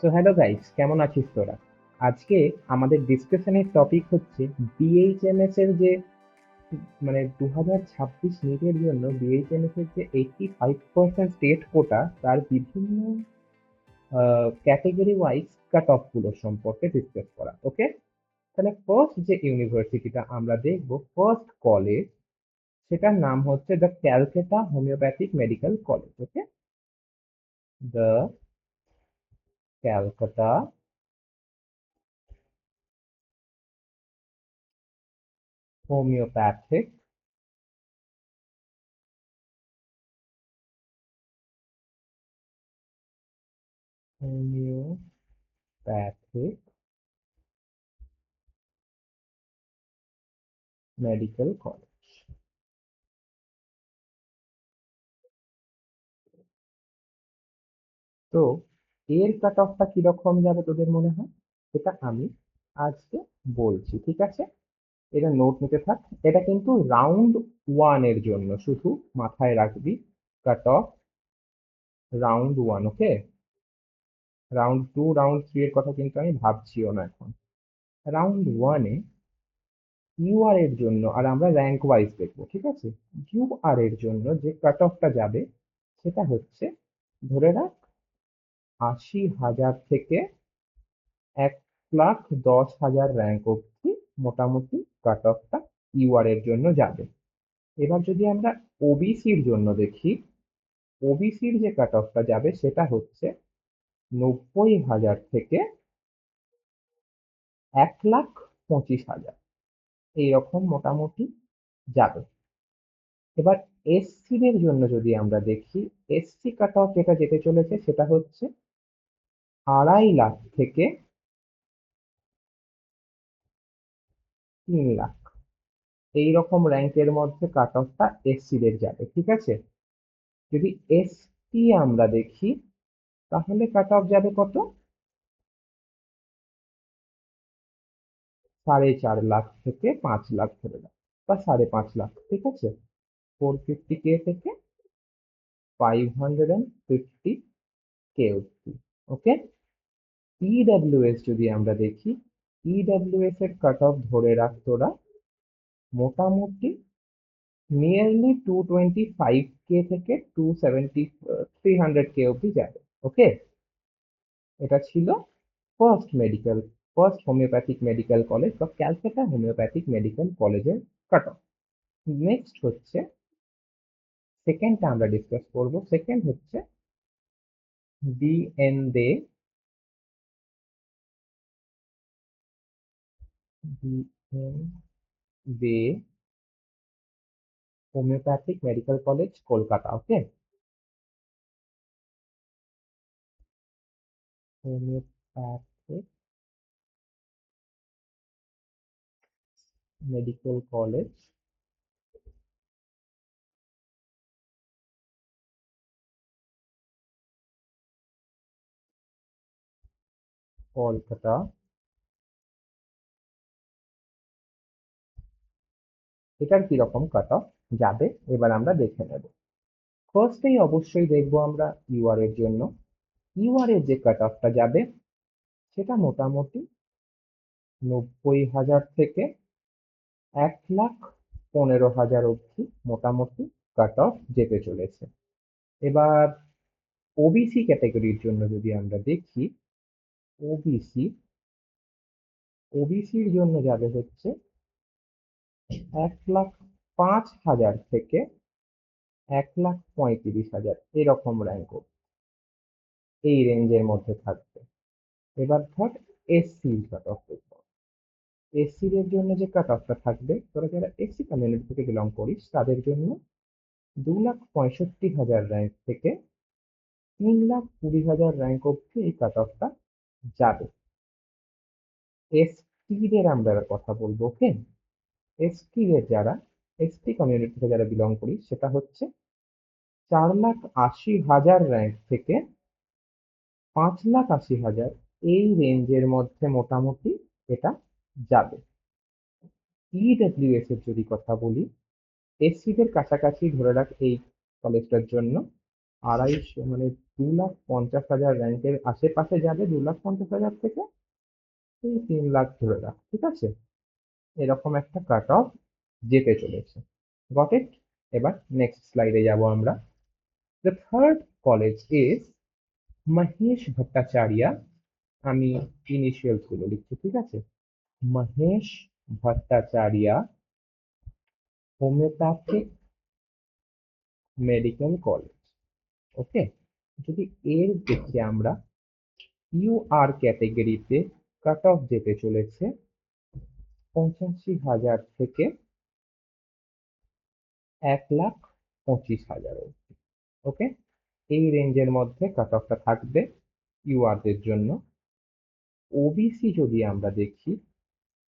So hello guys, কেমন আছিস তোরা? আজকে আমাদের ডিসকাশনের টপিক হচ্ছে বিএইচএমএস এর যে মানে 2026 নিটের জন্য বিএইচএমএস এর যে 85% স্টেট কোটা তার বিভিন্ন ক্যাটেগরি ওয়াইজ কাট অফ গুলো সম্পর্কে ডিসকাস করা। ওকে, তাহলে ফার্স্ট যে ইউনিভার্সিটিটা আমরা দেখবো, ফার্স্ট কলেজ, সেটার নাম হচ্ছে the Calcutta homeopathic medical college. Okay, the Calcutta homeopathic homeopathic medical college. তো এর কাট অফটা কিরকম যাবে তোদের মনে হয়, সেটা আমি আজকে বলছি, ঠিক আছে? এটা নোট নিতে থাক। এটা কিন্তু রাউন্ড ওয়ান এর জন্য, শুধু মাথায় রাখবি। কাট অফ রাউন্ড ওয়ান, ওকে? রাউন্ড টু রাউন্ড থ্রি এর কথা কিন্তু আমি ভাবছিও না এখন। রাউন্ড ওয়ানে ইউআর এর জন্য, আর আমরা র্যাঙ্ক ওয়াইজ দেখবো, ঠিক আছে? ইউআর এর জন্য যে কাট অফটা যাবে সেটা হচ্ছে, ধরে রাখ, 80,000 থেকে 1,10,000 র্যাঙ্ক অব্দি মোটামুটি কাট অফটা ইউআর এর জন্য যাবে। এবার যদি আমরা ওবিসির জন্য দেখি, ওবিসির যে কাট অফটা যাবে সেটা হচ্ছে 90,000 থেকে 1,25,000, এইরকম মোটামুটি যাবে। এবার এসসি দের জন্য যদি আমরা দেখি, এসসি কাট অফ যেটা যেতে চলেছে সেটা হচ্ছে 2.5 লাখ থেকে 3 লাখ, এইরকম র্যাঙ্কের মধ্যে কাট অফটা এসসি দের যাবে, ঠিক আছে? যদি এসটি আমরা দেখি, তাহলে কাট অফ যাবে কত? 4.5 লাখ থেকে 5 লাখ ধরে নাও, বা 5.5 লাখ, ঠিক আছে? 450K থেকে 550K অব্দি। ওকে, ইডাব্লিউএস যদি আমরা দেখি, ইডাব্লিউএস এর কাট অফ ধরে রাখ তোরা মোটামুটি নিয়ারলি 225K থেকে 300K অব্দি যাবে। ওকে, এটা ছিল ফার্স্ট হোমিওপ্যাথিক মেডিকেল কলেজ বা ক্যালকাটা হোমিওপ্যাথিক মেডিকেল কলেজের কাট অফ। নেক্সট হচ্ছে সেকেন্ডটা আমরা ডিসকাস করব। সেকেন্ড হচ্ছে বিএন দে, বিএন দে হোমিওপ্যাথিক মেডিকেল কলেজ কলকাতা। ওকে, হোমিওপ্যাথিক মেডিকেল কলেজ কলকাতা। এটার কিরকম কাট অফ যাবে এবার আমরা দেখে নেব। ফার্স্টেই অবশ্যই দেখবো আমরা ইউআর এর জন্য। ইউআর এর যে কাট অফটা যাবে সেটা মোটামুটি 90,000 থেকে 1,15,000 অব্দি মোটামুটি কাট অফ যেতে চলেছে। এবার ওবিসি ক্যাটাগরির জন্য যদি আমরা দেখি, ওবিসি ওবিসির জন্য যাবে হচ্ছে 1,05,000 থেকে 1,35,000, এরকম র্যাঙ্ক, এই রেঞ্জের মধ্যে থাকবে। এবার ধর এসসি কাট অফ দেখবো। এসসি দের জন্য যে কাট অফটা থাকবে, তোরা যারা এসসি কমিউনিটি থেকে বিলং করিস তাদের জন্য 2,65,000 র্যাঙ্ক থেকে 3,20,000 র্যাঙ্ক অব্দি এই কাট অফটা যাবে। এসটি দের আমরা এবার কথা বলবো। ওকে, এসটি দের যারা, এসটি কমিউনিটি থেকে যারা বিলং করি, সেটা হচ্ছে 4,80,000 র্যাঙ্ক থেকে 5,80,000, এই রেঞ্জের মধ্যে মোটামুটি এটা যাবে। ইডব্লিউএস এর যদি কথা বলি, এসসি দের কাছাকাছি ধরে রাখ এই কলেজটার জন্য 2,50,000 মানে 2,50,000 র্যাঙ্কের আশেপাশে যাবে, 2,50,000 থেকে এই 3 লাখ ধরে রাখ, ঠিক আছে? এরকম একটা কাট অফ যেতে চলেছে। Got it? এবার নেক্সট স্লাইডে যাব আমরা। The third college is Mahesh Bhattacharya. আমি ইনিশিয়ালস গুলো লিখছি, ঠিক আছে? Mahesh Bhattacharya homoeopathic medical college. Okay, যদি এর দেখি আমরা, ইউআর ক্যাটেগরিতে কাট অফ যেতে চলেছে 85,000 থেকে 1,25,000। ওকে, এই রেঞ্জের মধ্যে কাট অফটা থাকবে ইউআর দের জন্য। ওবিসি যদি আমরা দেখি,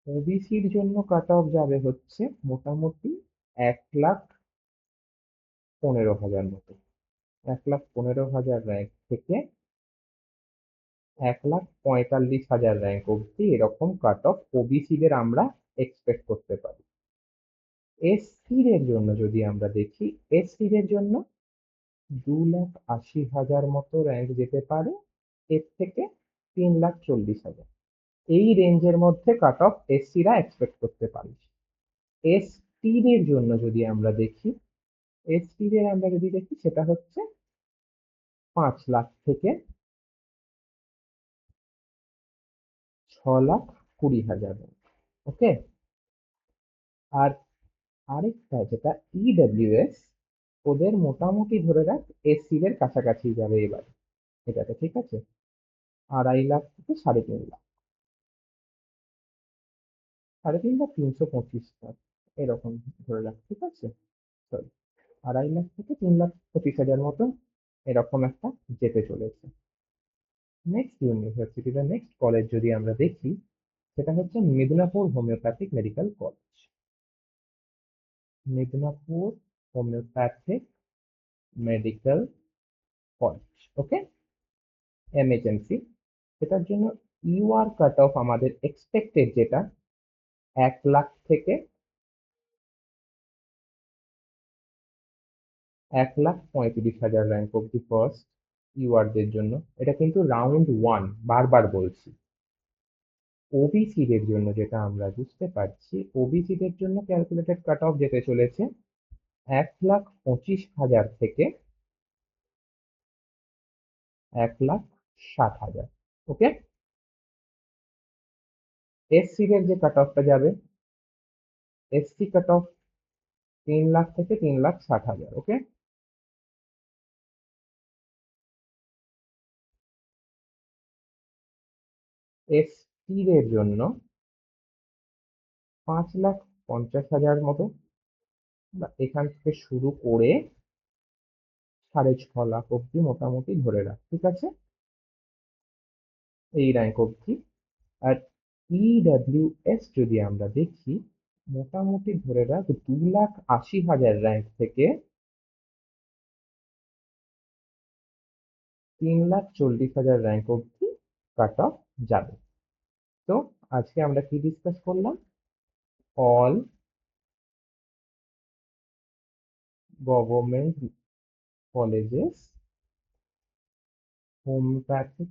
ওবিসির জন্য কাট অফ যাবে হচ্ছে মোটামুটি 1,15,000 মতো। 1,15,000 র্যাঙ্ক থেকে 1,45,000 র্যাঙ্ক অব্দি এরকম কাট অফ ওবিসি দের আমরা এক্সপেক্ট করতে পারি। এসসি দের জন্য যদি আমরা দেখি, এসসি দের জন্য 2,80,000 মতো র্যাঙ্ক যেতে পারে, এর থেকে 3,40,000। এই রেঞ্জের মধ্যে কাট অফ এসসিরা এক্সপেক্ট করতে পারি। এসটি দের জন্য যদি আমরা দেখি, এসটি দের আমরা যদি দেখি সেটা হচ্ছে 5 লাখ থেকে 6,20,000। ওকে, আর আরেকটা যেটা ইডব্লিউএস, ওদের মোটামুটি ধরে রাখ এসসি দের কাছাকাছি যাবে এবার এটাতে, ঠিক আছে? 2.5 লাখ থেকে 3.5 লাখ, 3.5 লাখ 325,000 এরকম ধরে রাখ, ঠিক আছে? সরি, 2.5 লাখ থেকে 3,25,000 মতন এরকম একটা যেতে চলেছে। নেক্সট ইউনিভার্সিটি বা নেক্সট কলেজ যদি আমরা দেখি, সেটা হচ্ছে Midnapore homoeopathic medical college. Midnapore homoeopathic medical college, okay, MHMC. এটার জন্য ইউআর কাট অফ আমাদের এক্সপেক্টেড যেটা 1 লাখ থেকে 1,35,000 র্যাঙ্ক অব্দি ফার্স্ট ইউআর দের জন্য। এটা কিন্তু রাউন্ড 1, বারবার বলছি। ওবিসি দের জন্য যেটা আমরা বুঝতে পারছি, ওবিসি দের জন্য ক্যালকুলেটেড কাট অফ যেতে চলেছে 1,25,000 থেকে 1,60,000। ওকে, এসসি দের যে কাট অফটা যাবে, এসসি কাট অফ 3 লাখ থেকে 3,60,000। ওকে, এসটি দের জন্য 5,50,000 মতো, বা এখান থেকে শুরু করে 6.5 লাখ অব্দি মোটামুটি ধরে রাখ, ঠিক আছে? এই র্যাঙ্ক অব্দি। আর ইডব্লিউএস যদি আমরা দেখি, মোটামুটি ধরে রাখ 2,80,000 র্যাঙ্ক থেকে 3,40,000 র্যাঙ্ক অব্দি কাট অফ যাবে। তো আজকে আমরা কি ডিসকাস করলাম? All government colleges homeopathic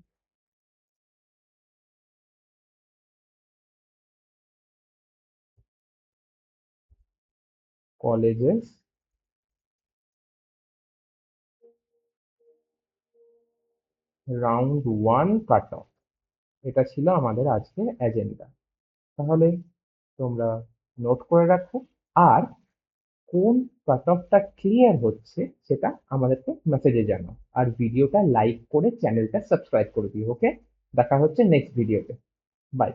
colleges round 1 cut off, এটা ছিল আমাদের আজকের এজেন্ডা। তাহলে তোমরা নোট করে রাখো, আর কোন কাট অফটা ক্লিয়ার হচ্ছে সেটা আমাদেরকে মেসেজে জানাও, আর ভিডিওটা লাইক করে চ্যানেলটা সাবস্ক্রাইব করে দিও। ওকে, দেখা হচ্ছে নেক্সট ভিডিওতে। বাই।